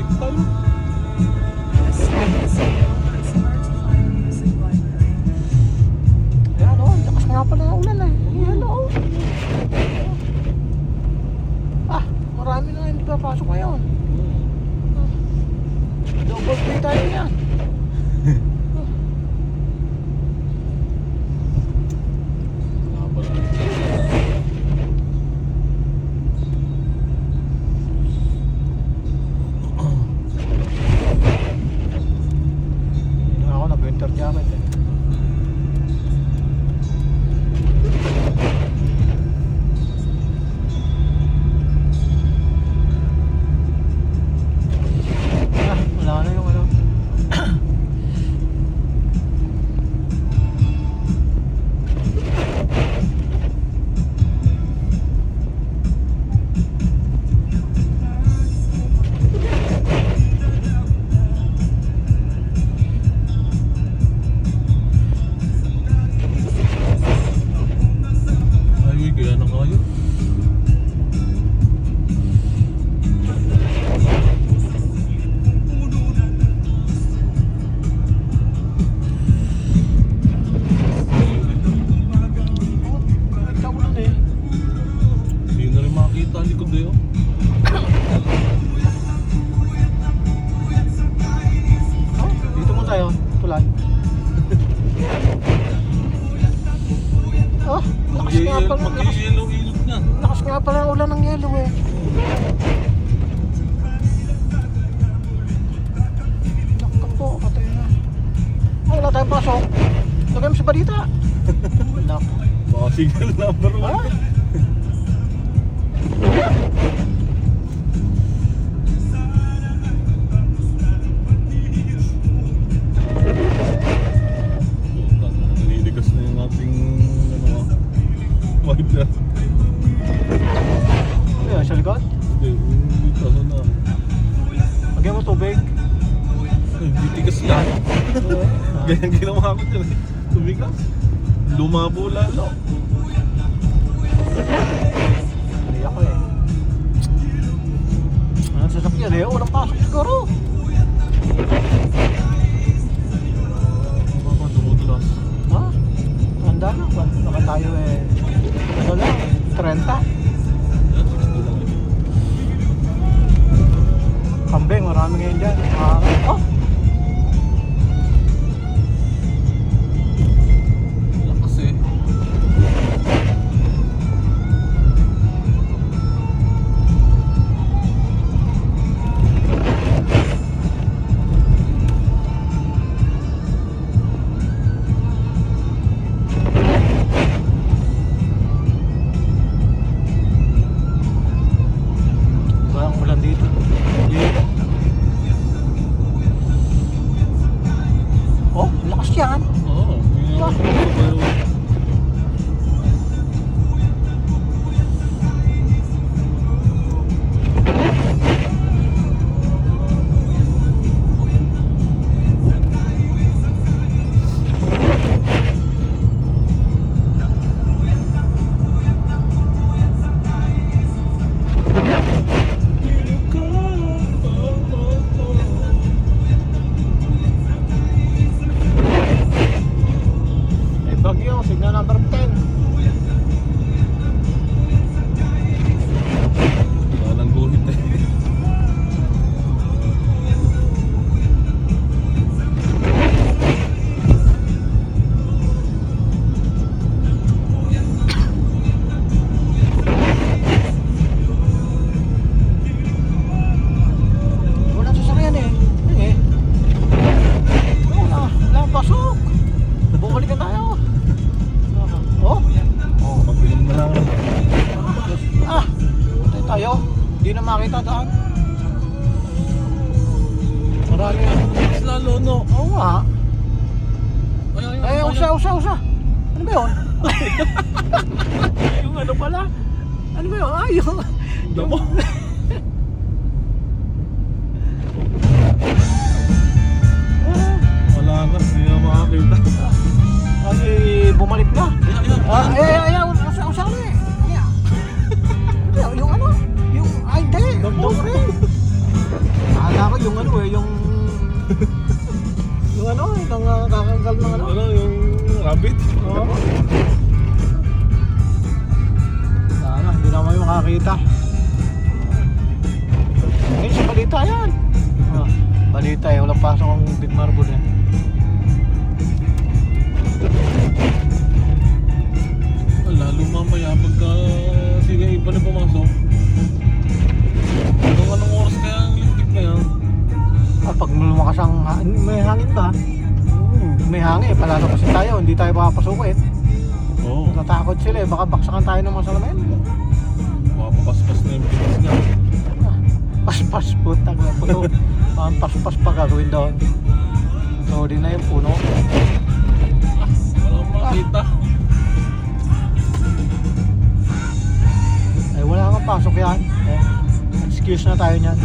break tayo. Ayan o, lakas nga pala ng ulan eh. Ayan o. Ah, marami na nga papasok ngayon. Double pay tayo yan. Ako nag-winter jacket eh. Wala na yung ano. Highway kaya na kayo. Ikaw ulan eh. Hindi na rin makakita ang likod eh. Oh. Oh, dito mo tayo, tulan. Oh, lakas nga pala. Mag-yellow ilog na. Lakas nga pala ng ulan ng yellow eh. Nakka po, patay na. Oh, wala tayong pasok. Lagay mo sa balita. Nak. Baka signal number 1. Ha? Naninigas na yung ating wiper. Ayan, sa likod. Hindi, ano na. Lagay mo tubig. Hindi tigas yan. Ganyan ginawa ko dyan. Tumigas. Lumabo lalo. Hindi ako eh. Ano sasakyan eh? Walang pasok siguro. Baka dumudulas. Ha? Handa na. Baka tayo eh. Ano lang? 30. Yan, 60 lang yun. Kambing, marami ngayon dyan. Oh! Lakas eh. Parang ulan dito. Yeah. Oh, lakas yan. Oo. Yung ako pero May bagyo, signal number 10. wala nang guhit eh. Walang sasakyan eh. Eh. Wala pasok. Bumalik na tayo. Oh? Oo, mag-inom na lang. Ah! Patay tayo. Hindi na makita daan. Marami yan. Mas lalo no. Oo nga. Eh, usa. Ano ba yun? Yung ano pala? Ano ba yun? Ah, yung... Damo. Wala na, hindi na makakita. Ay, bumalik na. Ayan, ayan. Usa na eh. Yung ano? Yung, ay, hindi. Damo. Dobre. Akala ko yung ano eh, yung ano, yung kakanggal ng ano. Ano, yung rabbit? Oo. Sana, hindi naman yung makakita. Ngayon sa balita yan. Ah, balita eh, walang pasok ang Big Marble eh. Lalo mamaya pagka sige iba na pumasok. Anong oras kaya ang lintik na yan? Ah, pag lumakas ang may hangin ba? May hangin, palalo kasi tayo, hindi tayo makapasukin. Oo. Natatakot sila eh, baka baksakan tayo ng mga salamin. Mapapaspas na yung bilis niya. Paspas po, tagla po to. Ang paspas pa gagawin doon. So, di na yung puno. Walang makita. Ay, wala kang pasok yan. Eh, excuse na tayo niyan.